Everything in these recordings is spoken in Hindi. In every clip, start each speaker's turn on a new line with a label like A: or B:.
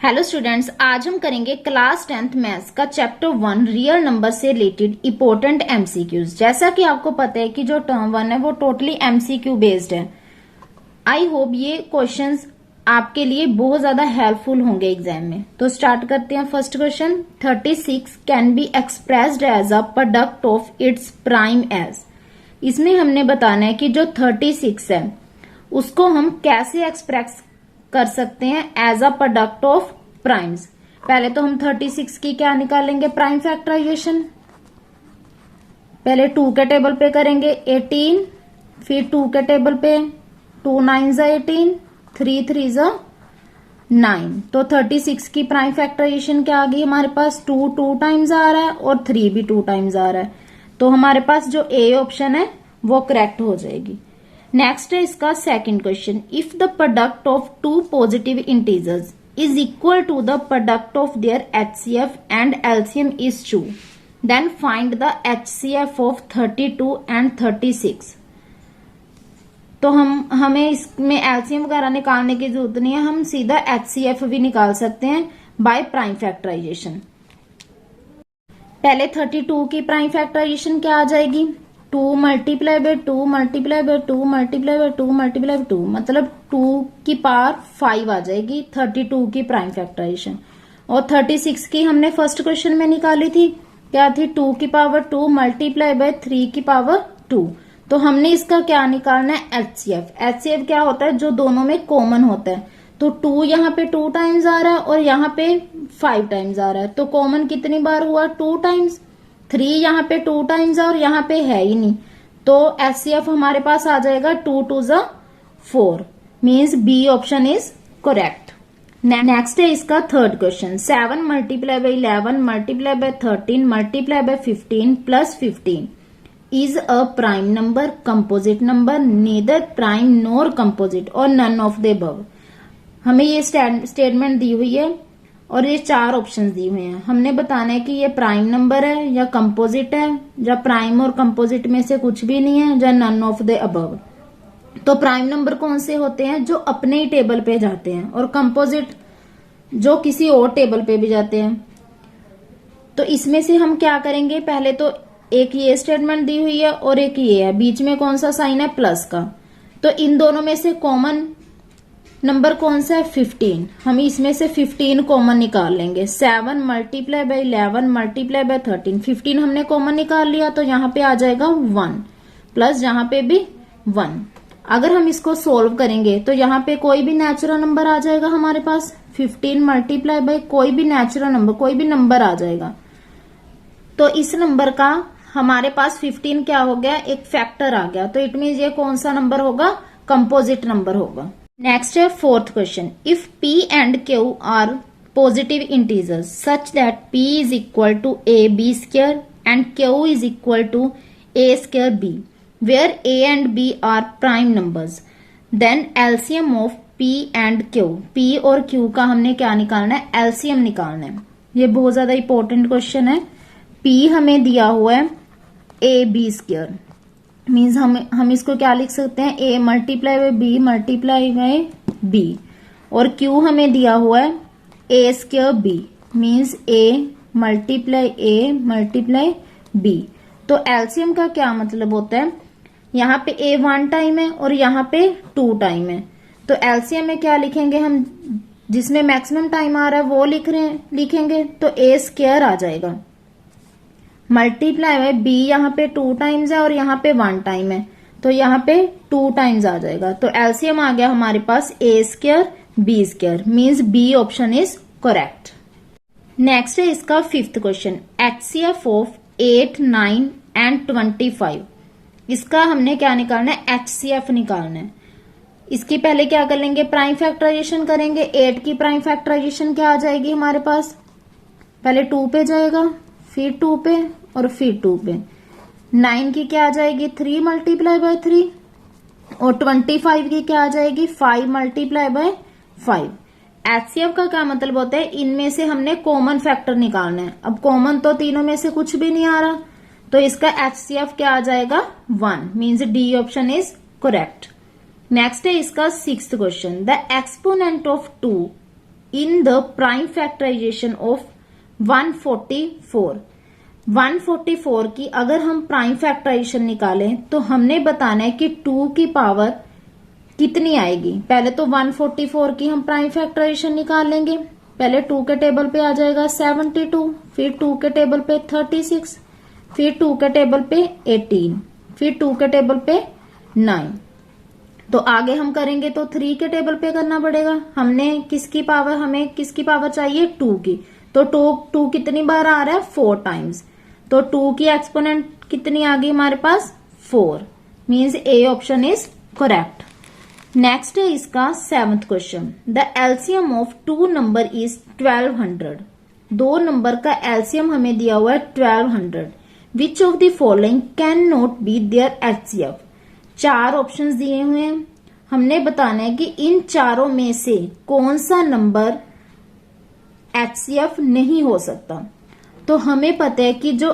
A: हेलो स्टूडेंट्स, आज हम करेंगे क्लास 10th मैथ्स का चैप्टर 1 रियल नंबर से रिलेटेड इंपॉर्टेंट एमसीक्यूज। जैसा कि आपको पता है कि जो टर्म 1 है वो टोटली एमसीक्यू बेस्ड है। आई होप ये क्वेश्चंस आपके लिए बहुत ज्यादा हेल्पफुल होंगे एग्जाम में। तो स्टार्ट करते हैं। First question, 36 can be expressed as a product of its prime as. इसमें हमने बताना है कि जो 36 है उसको हम कैसे एक्सप्रेस कर सकते हैं as a product of primes. पहले तो हम 36 की क्या निकालेंगे, प्राइम फैक्टराइजेशन। पहले 2 के टेबल पे करेंगे 18, फिर 2 के टेबल पे 2 9 जा 18, 3 3 जा 9। तो 36 की प्राइम फैक्टराइजेशन क्या आ गई हमारे पास, 2 2 टाइम्स आ रहा है और 3 भी 2 टाइम्स आ रहा है। तो हमारे पास जो ए ऑप्शन है वो करेक्ट हो जाएगी। नेक्स्ट है इसका second question, if the product of two positive integers is equal to the product of their HCF and LCM is 2, then find the HCF of 32 and 36। तो हमें इसमें एलसीएम वगैरह निकालने की जरूरत नहीं है, हम सीधा एचसीएफ भी निकाल सकते हैं बाय प्राइम फैक्टराइजेशन। पहले 32 की प्राइम फैक्टराइजेशन क्या आ जाएगी, 2 multiply by 2 multiply by 2 multiply by 2 multiply by 2, मतलब 2 की पावर 5 आ जाएगी 32 की प्राइम फैक्टराइजेशन। और 36 की हमने फर्स्ट क्वेश्चन में निकाली थी, क्या थी, 2 की पावर 2 मल्टीप्लाई बाय 3 की पावर 2। तो हमने इसका क्या निकालना है, एचसीएफ। एचसीएफ क्या होता है, जो दोनों में कॉमन होता है। तो 2 यहाँ पे 2 टाइम्स आ रहा है और यहाँ पे 5 टाइम्स आ रहा है, तो कॉमन कितनी बार हुआ, 2 टाइम्स। 3 यहाँ पे 2 टाइम्स और यहाँ पे है ही नहीं, तो एचसीएफ हमारे पास आ जाएगा 2 2 जा 4, means B option is correct. Next है इसका third question, 7 multiply by 11 multiply by 13 multiply by 15 plus 15 is a prime number, composite number, neither prime nor composite और नन ऑफ द अबव। हमें ये स्टेटमेंट दी हुई है और ये 4 ऑप्शंस दिए हुए हैं। हमने बताना है कि ये प्राइम नंबर है या कंपोजिट है या प्राइम और कंपोजिट में से कुछ भी नहीं है या नन ऑफ द अबव। तो प्राइम नंबर कौन से होते हैं, जो अपने ही टेबल पे जाते हैं, और कंपोजिट जो किसी और टेबल पे भी जाते हैं। तो इसमें से हम क्या करेंगे, पहले तो एक ये स्टेटमेंट दी हुई है और एक ये है, बीच में कौन सा साइन है, प्लस का। तो इन दोनों में से कॉमन नंबर कौन सा है, 15। हम इसमें से 15 कॉमन निकाल लेंगे। 7 मल्टीप्लाई बाय 11 मल्टीप्लाई बाय 13, 15 हमने कॉमन निकाल लिया, तो यहाँ पे आ जाएगा 1 प्लस यहाँ पे भी 1। अगर हम इसको सोल्व करेंगे तो यहाँ पे कोई भी नेचुरल नंबर आ जाएगा हमारे पास। 15 मल्टीप्लाई बाय कोई भी नेचुरल नंबर, कोई भी नंबर आ जाएगा। तो इस नंबर का हमारे पास 15 क्या हो गया, एक फैक्टर आ गया, तो इट मीन ये कौन सा नंबर होगा, कंपोजिट नंबर होगा। नेक्स्ट है fourth question, if p and q are positive integers such that p is equal to a b square and q is equal to a square b, where a and b are prime numbers, then LCM of p and q। p और q का हमने क्या निकालना है, एलसीएम निकालना है। ये बहुत ज्यादा इंपॉर्टेंट क्वेश्चन है। p हमें दिया हुआ है a b स्क्वायर, मीन्स हम इसको क्या लिख सकते हैं, a multiply by b multiply by b, और q हमें दिया हुआ है a square b, means a multiply b। तो एलसीएम का क्या मतलब होता है, यहाँ पे a 1 टाइम है और यहाँ पे 2 टाइम है, तो एलसीएम में क्या लिखेंगे हम, जिसमें मैक्सिमम टाइम आ रहा है वो लिखेंगे, तो a स्क्वायर आ जाएगा मल्टीप्लाई बाय b, यहाँ पे 2 टाइम्स है और यहाँ पे 1 टाइम है, तो यहाँ पे 2 टाइम्स आ जाएगा। तो एलसीएम आ गया हमारे पास a square b square, means B option is correct. Next है इसका fifth question, HCF of 8 9 and 25। इसका हमने क्या निकालना है, एचसीएफ निकालना है। इसकी पहले क्या कर लेंगे, प्राइम फैक्टराइजेशन करेंगे। 8 की प्राइम फैक्टराइजेशन क्या आ जाएगी हमारे पास, पहले 2 पे जाएगा, फिर 2 पे और फिर 2 पे। 9 की क्या आ जाएगी, 3 मल्टीप्लाई बाय 3, और 25 की क्या आ जाएगी, 5 मल्टीप्लाई बाय 5। एचसीएफ का क्या मतलब होता है, इनमें से हमने कॉमन फैक्टर निकालना है। अब कॉमन तो तीनों में से कुछ भी नहीं आ रहा, तो इसका एचसीएफ क्या आ जाएगा, 1, means D option is correct. Next है इसका sixth question, the exponent of 2 in the prime factorization of 144। 144 की अगर हम प्राइम फैक्टराइजेशन निकालें तो हमने बताना है कि 2 की पावर कितनी आएगी। पहले तो 144 की हम प्राइम फैक्टराइजेशन निकाल लेंगे। पहले 2 के टेबल पे आ जाएगा 72, फिर 2 के टेबल पे 36, फिर 2 के टेबल पे 18, फिर 2 के टेबल पे 9। तो आगे हम करेंगे तो 3 के टेबल पे करना पड़ेगा। हमें किसकी पावर चाहिए? 2 की। तो 2 कितनी बार आ रहा है? 4 टाइम्स। तो 2 की एक्सपोनेंट कितनी आ गई हमारे पास? 4। Means A option is correct. Next है इसका 7th question. The LCM of 2 number is 1200। 2 number का एलसीएम हमें दिया हुआ है 1200। Which of the following can not be their HCF. 4 options दिए हुए हैं। हमने बताना है कि इन चारों में से कौन सा नंबर एचसीएफ नहीं हो सकता। तो हमें पता है कि जो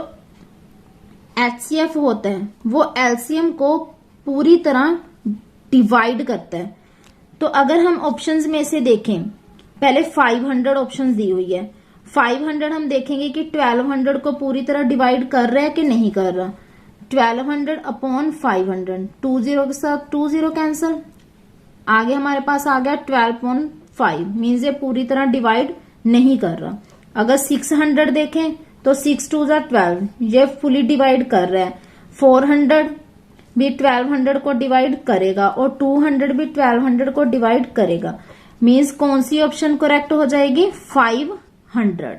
A: एचसीएफ होता है वो एलसीएम को पूरी तरह डिवाइड करता है। तो अगर हम ऑप्शंस में से देखें, पहले 500 ऑप्शंस दी हुई है। 500 हम देखेंगे कि 1200 को पूरी तरह डिवाइड कर रहा है कि नहीं कर रहा। 1200 अपॉन 500, 20 के साथ 20 कैंसल। आगे हमारे पास आ गया 12.5, मीन्स ये पूरी तरह डिवाइड नहीं कर रहा। अगर 600 देखें तो 6 2 12, ये फुली डिवाइड कर रहा है। 400 भी 1200 को डिवाइड करेगा और 200 भी 1200 को डिवाइड करेगा। मीन्स कौन सी ऑप्शन करेक्ट हो जाएगी? 500।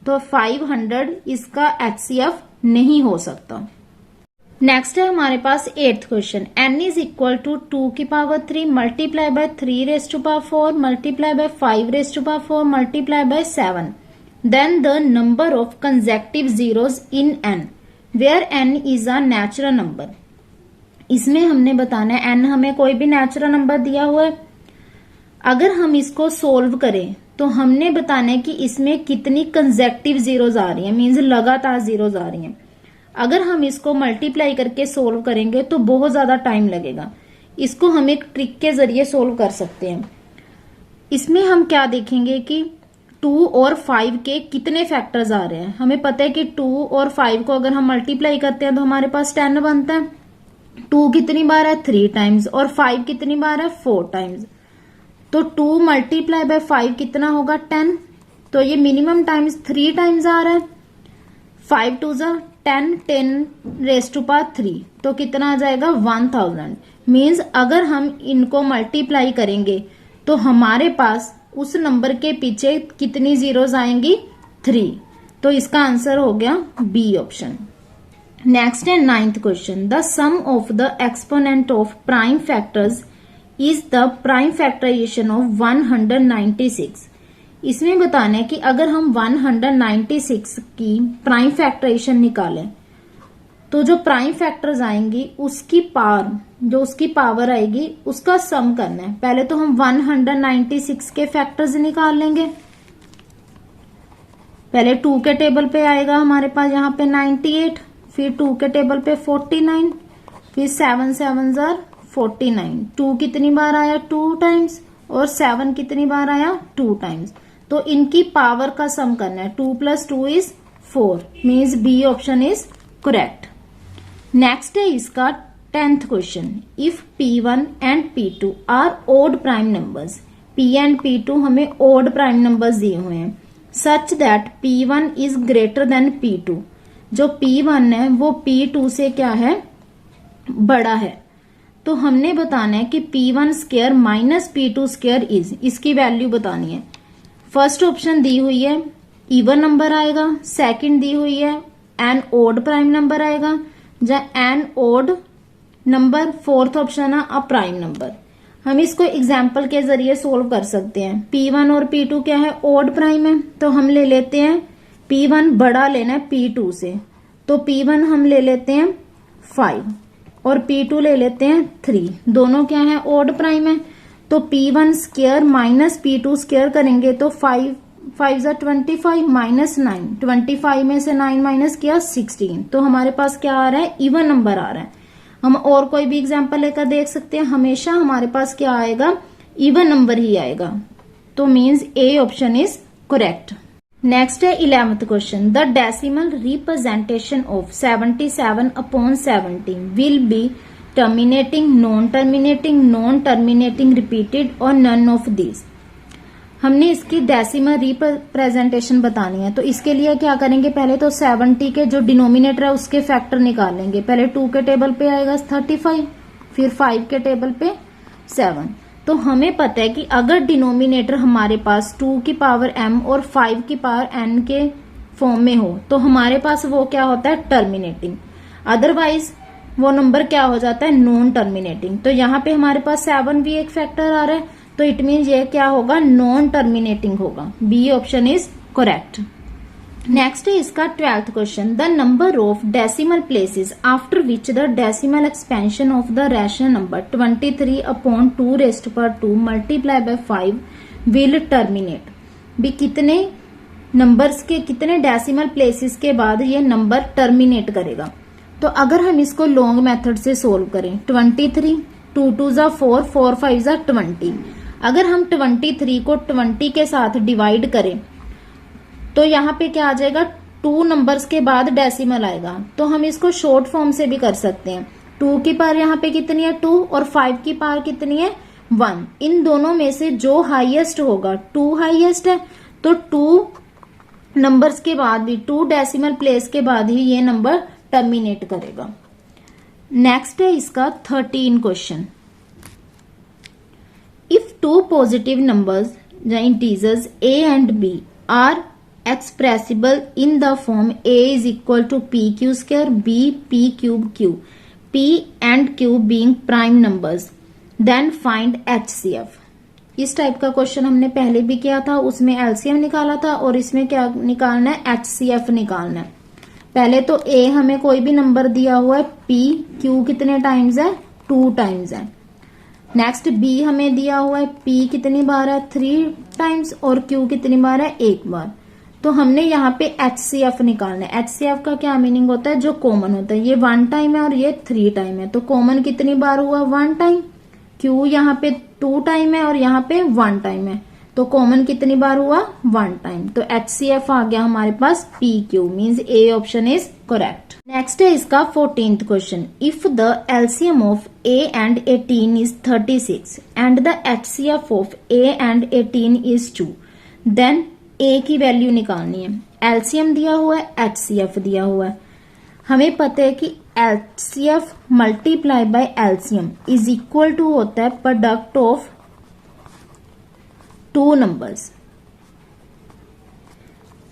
A: तो 500 इसका एचसीएफ नहीं हो सकता। नेक्स्ट है हमारे पास 8th question. n is equal to 2 की power 3 multiply by 3 raise to power 4 multiply by 5 raise to power 4 multiply by 7। Then the number of consecutive zeros in n where n is a natural number. इसमें हमने बताना है n हमें कोई भी नेचुरल नंबर दिया हुआ है। अगर हम इसको सोल्व करें तो हमने बताना है कि इसमें कितनी कंसेक्टिव जीरोस आ रही है, मीन्स लगातार जीरोस आ रही हैं। अगर हम इसको मल्टीप्लाई करके सोल्व करेंगे तो बहुत ज्यादा टाइम लगेगा। इसको हम एक ट्रिक के जरिए सोल्व कर सकते हैं। इसमें हम क्या देखेंगे कि 2 और 5 के कितने फैक्टर्स आ रहे हैं। हमें पता है कि 2 और 5 को अगर हम मल्टीप्लाई करते हैं तो हमारे पास 10 बनता है। 2 कितनी बार है? 3 टाइम्स। और 5 कितनी बार है? 4 टाइम्स। तो 2 मल्टीप्लाई बाय 5 कितना होगा? 10। तो ये मिनिमम टाइम्स 3 टाइम्स आ रहा है। 5 2 10, 10 रेज टू पावर 3, तो कितना आ जाएगा? 1000। मीन्स अगर हम इनको मल्टीप्लाई करेंगे तो हमारे पास उस नंबर के पीछे कितनी जीरोस आएंगी? 3। तो इसका आंसर हो गया बी ऑप्शन। नेक्स्ट है 9th question. The sum of the exponent of prime factors is the prime factorization of 196। इसमें बताना है कि अगर हम 196 की प्राइम फैक्टराइजेशन निकालें तो जो प्राइम फैक्टर्स आएंगी उसकी पावर आएगी उसका सम करना है। पहले तो हम 196 के फैक्टर्स निकाल लेंगे। पहले 2 के टेबल पे आएगा हमारे पास यहाँ पे 98, फिर 2 के टेबल पे 49, फिर 7 7 49। 2 कितनी बार आया? 2 टाइम्स। और 7 कितनी बार आया? 2 टाइम्स। तो इनकी पावर का सम करना है। 2 + 2 is 4, means B option is correct. Next है इसका 10th question. If P1 and P2 are odd prime numbers, P and P2 हमें ओड प्राइम नंबर्स दिए हुए हैं, such that P1 is greater than P2। जो P1 है वो P2 से क्या है? बड़ा है। तो हमने बताना है कि P1 square minus P2 square is, इसकी वैल्यू बतानी है। फर्स्ट ऑप्शन दी हुई है इवन नंबर आएगा, सेकंड दी हुई है एन ओड प्राइम नंबर आएगा या an odd number, fourth option है अ प्राइम नंबर। हम इसको एग्जाम्पल के जरिए सोल्व कर सकते हैं। P1 और P2 क्या है? ओड प्राइम है। तो हम ले लेते हैं P1 बड़ा लेना है P2 से, तो P1 हम ले लेते हैं 5 और P2 ले लेते हैं 3। दोनों क्या है? ओड प्राइम है। तो P1 square minus P2 square करेंगे तो 5 5 25 माइनस 9, 25 में से 9 माइनस किया 16। तो हमारे पास क्या आ रहा है? इवन नंबर आ रहा है। हम और कोई भी एग्जांपल लेकर देख सकते हैं। हमेशा हमारे पास क्या आएगा? इवन नंबर ही आएगा। तो means A option is correct. Next है 11th question, the decimal representation of 77/17 will be terminating, non terminating, repeated और नन ऑफ दिस। हमने इसकी डेसिमल रिप्रेजेंटेशन बतानी है, तो इसके लिए क्या करेंगे, पहले तो 70 के जो डिनोमिनेटर है उसके फैक्टर निकालेंगे। पहले 2 के टेबल पे आएगा 35, फिर 5 के टेबल पे 7। तो हमें पता है कि अगर डिनोमिनेटर हमारे पास 2 की पावर m और 5 की पावर n के फॉर्म में हो तो हमारे पास वो क्या होता है, टर्मिनेटिंग। अदरवाइज वो नंबर क्या हो जाता है, नॉन टर्मिनेटिंग। तो यहाँ पे हमारे पास 7 भी एक फैक्टर आ रहा है, तो इट मीन्स ये क्या होगा, नॉन टर्मिनेटिंग होगा। B option is correct. Next है इसका 12th question, the number of decimal places after which the decimal expansion of the rational number 23/2 multiply by 5 will terminate. भी कितने नंबर्स के कितने डेसिमल प्लेसेस के बाद ये नंबर टर्मिनेट करेगा। तो अगर हम इसको लॉन्ग मेथड से सोल्व करें, 23, 2 2 जा 4, 4 5 जा 20। अगर हम 23 को 20 के साथ डिवाइड करें तो यहाँ पे क्या आ जाएगा, 2 नंबर्स के बाद डेसिमल आएगा। तो हम इसको शॉर्ट फॉर्म से भी कर सकते हैं। 2 की पावर यहाँ पे कितनी है, 2, और 5 की पावर कितनी है, 1। इन दोनों में से जो हाईएस्ट होगा, 2 हाईएस्ट है, तो 2 नंबर्स के बाद भी, 2 डेसिमल प्लेस के बाद ही ये नंबर टर्मिनेट करेगा। नेक्स्ट है इसका 13 क्वेश्चन, इफ 2 पॉजिटिव नंबर्स या integers a and b are expressible in the form a is equal to pq square, b p cube q, p and q being prime numbers, then find HCF। इस टाइप का क्वेश्चन हमने पहले भी किया था, उसमें LCM निकाला था और इसमें क्या निकालना है, HCF निकालना है। पहले तो a हमें कोई भी नंबर दिया हुआ है, p q कितने टाइम्स है, 2 टाइम्स है। नेक्स्ट b हमें दिया हुआ है, p कितनी बार है, 3 टाइम्स, और q कितनी बार है, 1 बार। तो हमने यहाँ पे HCF निकालना है। HCF का क्या मीनिंग होता है, जो कॉमन होता है। ये 1 टाइम है और ये 3 टाइम है, तो कॉमन कितनी बार हुआ, 1 टाइम। Q यहाँ पे 2 टाइम है और यहाँ पे 1 टाइम है, तो कॉमन कितनी बार हुआ, 1 टाइम। तो HCF आ गया हमारे पास PQ, means A option is correct. Next है इसका 14th question, if the LCM of A and 18 is 36 and the HCF of A and 18 is 2, then A की वैल्यू निकालनी है। LCM दिया हुआ है, HCF दिया हुआ है। हमें पता है कि HCF multiply by LCM is equal to होता है प्रोडक्ट ऑफ 2 नंबर्स।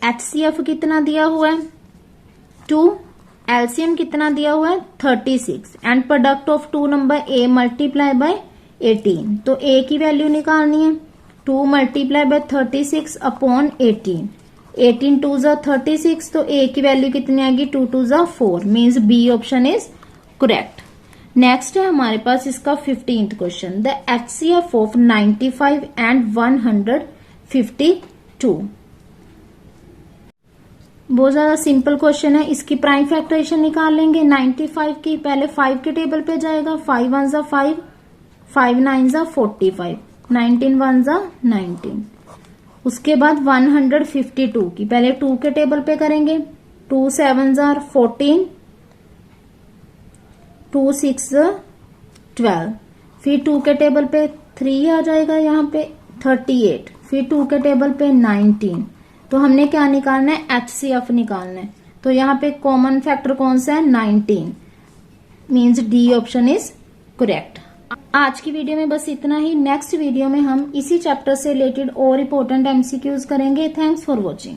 A: HCF कितना दिया हुआ है, 2, LCM कितना दिया हुआ है, 36, and product of 2 number A multiply by 18। तो A की वैल्यू निकालनी है, 2 मल्टीप्लाई बाय 36 अपॉन 18, 18 2 जा 36, तो A की वैल्यू कितनी आएगी, 2 2 जा 4, means B option is correct. Next है हमारे पास इसका 15th question, the HCF of 95 and 152। बहुत ज्यादा सिंपल क्वेश्चन है, इसकी प्राइम फैक्टराइजेशन निकाल लेंगे। 95 की पहले 5 के टेबल पे जाएगा, 5 1 जा 5, 5 9 जा 45, 19 1 जा 19। उसके बाद 152 की पहले 2 के टेबल पे करेंगे, 2 7 जा 14, 2 6 जा 12, फिर 2 के टेबल पे 3 आ जाएगा, यहाँ पे 38, फिर 2 के टेबल पे 19। तो हमने क्या निकालना है, HCF निकालना है। तो यहाँ पे कॉमन फैक्टर कौन सा है, 19, means D option is correct. आज की वीडियो में बस इतना ही। नेक्स्ट वीडियो में हम इसी चैप्टर से रिलेटेड और इम्पोर्टेंट MCQs करेंगे। Thanks for watching.